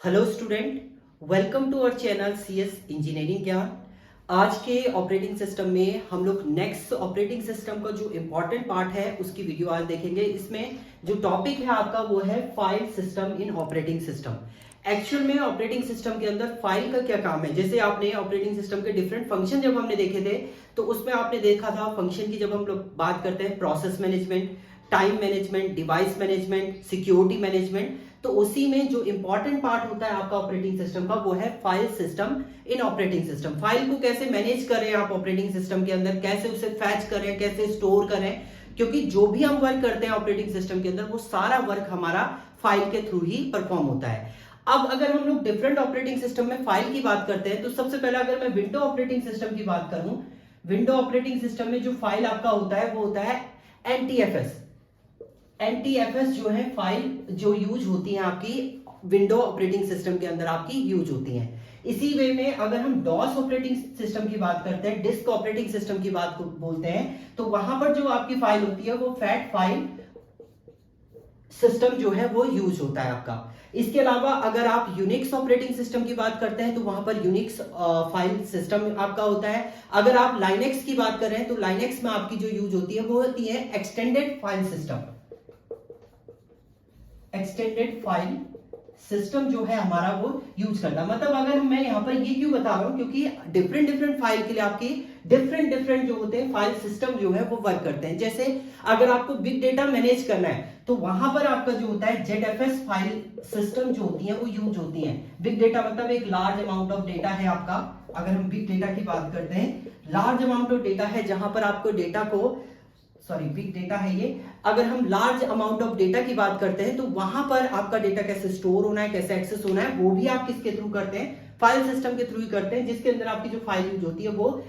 Hello student, welcome to our channel CS engineering Gyan. आज के operating system में हम लोग नेक्स्ट ऑपरेटिंग सिस्टम का जो इम्पोर्टेंट पार्ट है उसकी वीडियो आज देखेंगे। इसमें जो टॉपिक है आपका वो है file system in operating system. Actual में ऑपरेटिंग सिस्टम के अंदर फाइल का क्या काम है। जैसे आपने ऑपरेटिंग सिस्टम के डिफरेंट फंक्शन जब हमने देखे थे तो उसमें आपने देखा था फंक्शन की जब हम लोग बात करते हैं process management, time management, device management, security management, तो उसी में जो इंपॉर्टेंट पार्ट होता है आपका ऑपरेटिंग सिस्टम का वो है file system in operating system. File को कैसे मैनेज करें आप ऑपरेटिंग सिस्टम के अंदर, कैसे उसे फैच करें, कैसे स्टोर करें, क्योंकि जो भी हम वर्क करते हैं ऑपरेटिंग सिस्टम के अंदर वो सारा वर्क हमारा फाइल के थ्रू ही परफॉर्म होता है। अब अगर हम लोग डिफरेंट ऑपरेटिंग सिस्टम में फाइल की बात करते हैं तो सबसे पहले अगर मैं विंडो ऑपरेटिंग सिस्टम की बात करूं, विंडो ऑपरेटिंग सिस्टम में जो फाइल आपका होता है वो होता है एनटीएफएस। एनटीएफएस जो है फाइल जो यूज होती है आपकी विंडो ऑपरेटिंग सिस्टम के अंदर आपकी यूज होती है। इसी वे में अगर हम डॉस ऑपरेटिंग सिस्टम की बात करते हैं, डिस्क ऑपरेटिंग सिस्टम की बात बोलते हैं, तो वहां पर जो आपकी फाइल होती है वो फैट फाइल सिस्टम जो है वो यूज होता है आपका। इसके अलावा अगर आप यूनिक्स ऑपरेटिंग सिस्टम की बात करते हैं तो वहां पर यूनिक्स फाइल सिस्टम आपका होता है। अगर आप लाइनेक्स की बात कर रहे हैं तो लाइनेक्स में आपकी जो यूज होती है वो होती है extended file system. Extended file system जो है हमारा वो यूज करता है। मतलब अगर मैं यहां पर ये क्यों बता रहा हूं, क्योंकि डिफरेंट डिफरेंट फाइल के लिए आपकी डिफरेंट डिफरेंट जो होते हैं फाइल सिस्टम जो है वो वर्क करते हैं। जैसे अगर आपको बिग डेटा मैनेज करना है तो वहां पर आपका जो होता है जेडएफएस फाइल सिस्टम जो होती है वो यूज होती है। बिग डेटा मतलब एक लार्ज अमाउंट ऑफ डेटा है आपका। अगर हम बिग डेटा की बात करते हैं, लार्ज अमाउंट ऑफ डेटा है जहां पर आपको डेटा को बिग डेटा है ये। अगर हम लार्ज अमाउंट ऑफ डेटा की बात करते हैं तो वहां पर आपका डेटा कैसे स्टोर होना है, कैसे एक्सेस होना है, वो भी आप किसके थ्रू करते हैं, फाइल सिस्टम के थ्रू ही करते हैं, जिसके अंदर आपकी जो फाइल यूज होती है वो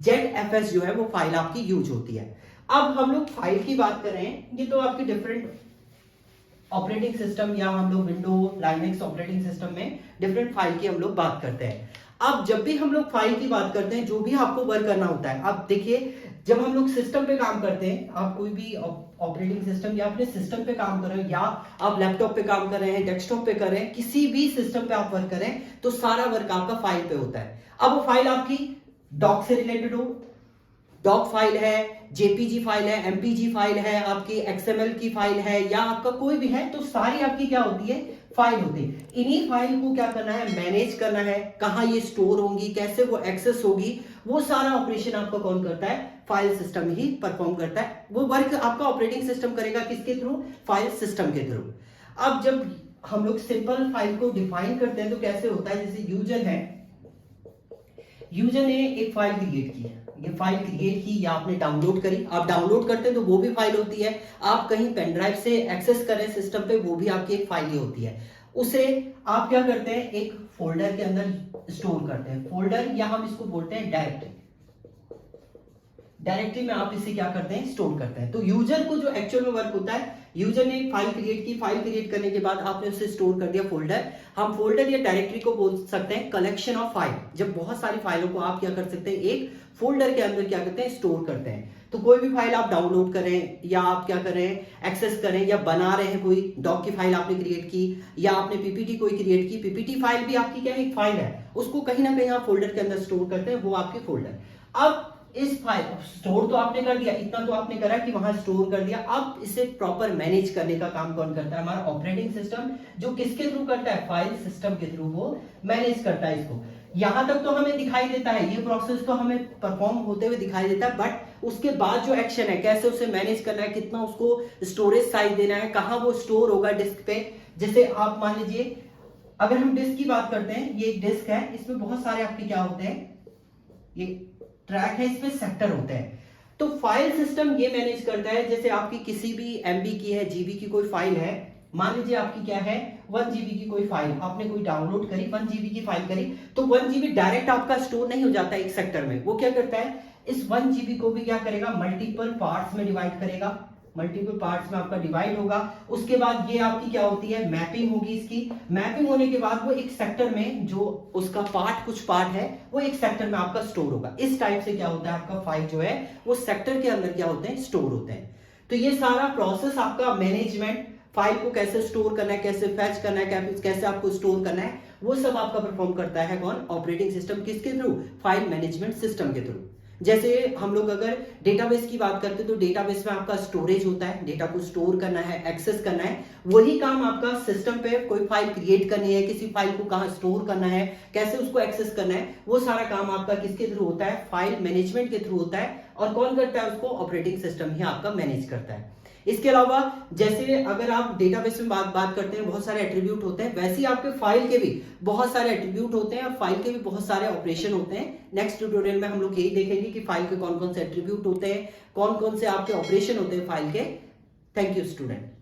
जेडएफएस जो है वो फाइल आपकी यूज होती है। अब हम लोग फाइल की बात करें, ये तो आपकी डिफरेंट ऑपरेटिंग सिस्टम या हम लोग विंडो लाइनेक्स ऑपरेटिंग सिस्टम में डिफरेंट फाइल की हम लोग बात करते हैं। अब जब भी हम लोग फाइल की बात करते हैं, जो भी आपको वर्क करना होता है, अब देखिए जब हम लोग सिस्टम पे काम करते हैं, आप कोई भी ऑपरेटिंग सिस्टम या अपने सिस्टम पे काम कर रहे हो या आप लैपटॉप पे काम कर रहे हैं, डेस्कटॉप पे कर रहे हैं, किसी भी सिस्टम पे आप वर्क करें तो सारा वर्क आपका फाइल पे होता है। अब वो फाइल आपकी डॉक से रिलेटेड हो, डॉक फाइल है, जेपीजी फाइल है, एमपीजी फाइल है, आपकी एक्सएमएल की फाइल है या आपका कोई भी है, तो सारी आपकी क्या होती है, फाइल होती है। इन्हीं फाइल को क्या करना है, मैनेज करना है, कहां ये स्टोर होंगी, कैसे वो एक्सेस होगी, वो सारा ऑपरेशन आपका कौन करता है, फाइल सिस्टम ही परफॉर्म करता है। वो वर्क आपका ऑपरेटिंग सिस्टम करेगा किसके थ्रू, फाइल सिस्टम के थ्रू। अब जब हम लोग सिंपल फाइल को डिफाइन करते हैं तो कैसे होता है, जैसे यूजर है, यूजर ने एक फाइल क्रिएट की है, ये फाइल क्रिएट की या आपने डाउनलोड करी, आप डाउनलोड करते हैं तो वो भी फाइल होती है, आप कहीं पेन ड्राइव से एक्सेस करें सिस्टम पे वो भी आपकी एक फाइल ही होती है। उसे आप क्या करते हैं, एक फोल्डर के अंदर स्टोर करते हैं। फोल्डर या हम इसको बोलते हैं डायरेक्टरी, डायरेक्टरी में आप इसे क्या करते हैं, स्टोर करते हैं। तो यूजर को जो एक्चुअल में वर्क होता है, यूजर ने एक फाइल क्रिएट की, फाइल क्रिएट करने के बाद आपने उसे स्टोर कर दिया फोल्डर। हम फोल्डर या डायरेक्टरी को बोल सकते हैं कलेक्शन ऑफ फाइल। जब बहुत सारी फाइलों को आप क्या कर सकते हैं, एक फोल्डर के अंदर क्या करते हैं, स्टोर करते हैं। तो कोई भी फाइल आप डाउनलोड करें या आप क्या करें, एक्सेस करें या बना रहे हैं, कोई डॉक की फाइल आपने क्रिएट की या आपने पीपीटी कोई क्रिएट की, पीपीटी फाइल भी आपकी क्या है, एक फाइल है, उसको कहीं ना कहीं आप फोल्डर के अंदर स्टोर करते हैं, वो आपकी फोल्डर। अब इस फाइल स्टोर तो आपने कर दिया, इतना तो आपने करा कि वहां स्टोर कर दिया। अब इसे प्रॉपर मैनेज करने का काम कौन करता है, हमारा ऑपरेटिंग सिस्टम, जो किसके थ्रू करता है, फाइल सिस्टम के थ्रू वो मैनेज करता है इसको। यहां तक तो हमें दिखाई देता है, ये प्रोसेस तो हमें परफॉर्म होते हुए दिखाई देता है, बट उसके बाद जो एक्शन है, कैसे उसे मैनेज करना है, कितना उसको स्टोरेज साइज देना है, कहां वो स्टोर होगा डिस्क पे। जैसे आप मान लीजिए अगर हम डिस्क की बात करते हैं, ये एक डिस्क है, इसमें बहुत सारे आपके क्या होते हैं, ये ट्रैक है, इसमें सेक्टर होते हैं। तो फाइल सिस्टम ये मैनेज करता है, जैसे आपकी किसी भी एमबी की है, जीबी की कोई फाइल है, मान लीजिए आपकी क्या है 1 जीबी की कोई फाइल आपने कोई डाउनलोड करी, 1 जीबी की फाइल करी, तो 1 जीबी डायरेक्ट आपका स्टोर नहीं हो जाता एक सेक्टर में। वो क्या करता है, इस 1 जीबी को भी क्या करेगा, मल्टीपल पार्ट्स में डिवाइड करेगा, मल्टीपल पार्ट्स में आपका डिवाइड होगा। उसके बाद ये आपकी क्या होती है, मैपिंग होगी इसकी। मैपिंग होने के बाद वो एक सेक्टर में जो उसका पार्ट, कुछ पार्ट है वो एक सेक्टर में आपका स्टोर होगा। इस टाइप से क्या होता है, आपका फाइल जो है वो सेक्टर के अंदर क्या होते हैं, स्टोर होते हैं। तो ये सारा प्रोसेस आपका मैनेजमेंट, फाइल को कैसे स्टोर करना है, कैसे फैच करना है, कैसे आपको स्टोर करना है, वो सब आपका परफॉर्म करता है कौन? Operating system. किसके थ्रू? फाइल मैनेजमेंट सिस्टम के थ्रू। जैसे हम लोग अगर डेटाबेस की बात करते हैं तो डेटाबेस में आपका स्टोरेज होता है, डेटा को स्टोर करना है, एक्सेस करना है। वही काम आपका सिस्टम पे कोई फाइल क्रिएट करनी है, किसी फाइल को कहां स्टोर करना है, कैसे उसको एक्सेस करना है, वो सारा काम आपका किसके थ्रू होता है? फाइल मैनेजमेंट के थ्रू होता है। और कौन करता है उसको? ऑपरेटिंग सिस्टम ही आपका मैनेज करता है। इसके अलावा जैसे अगर आप डेटाबेस में बात करते हैं, बहुत सारे एट्रीब्यूट होते हैं, वैसे ही आपके फाइल के भी बहुत सारे एट्रीब्यूट होते हैं और फाइल के भी बहुत सारे ऑपरेशन होते हैं। नेक्स्ट ट्यूटोरियल में हम लोग यही देखेंगे कि फाइल के कौन कौन से एट्रीब्यूट होते हैं, कौन कौन से आपके ऑपरेशन होते हैं फाइल के। Thank you student.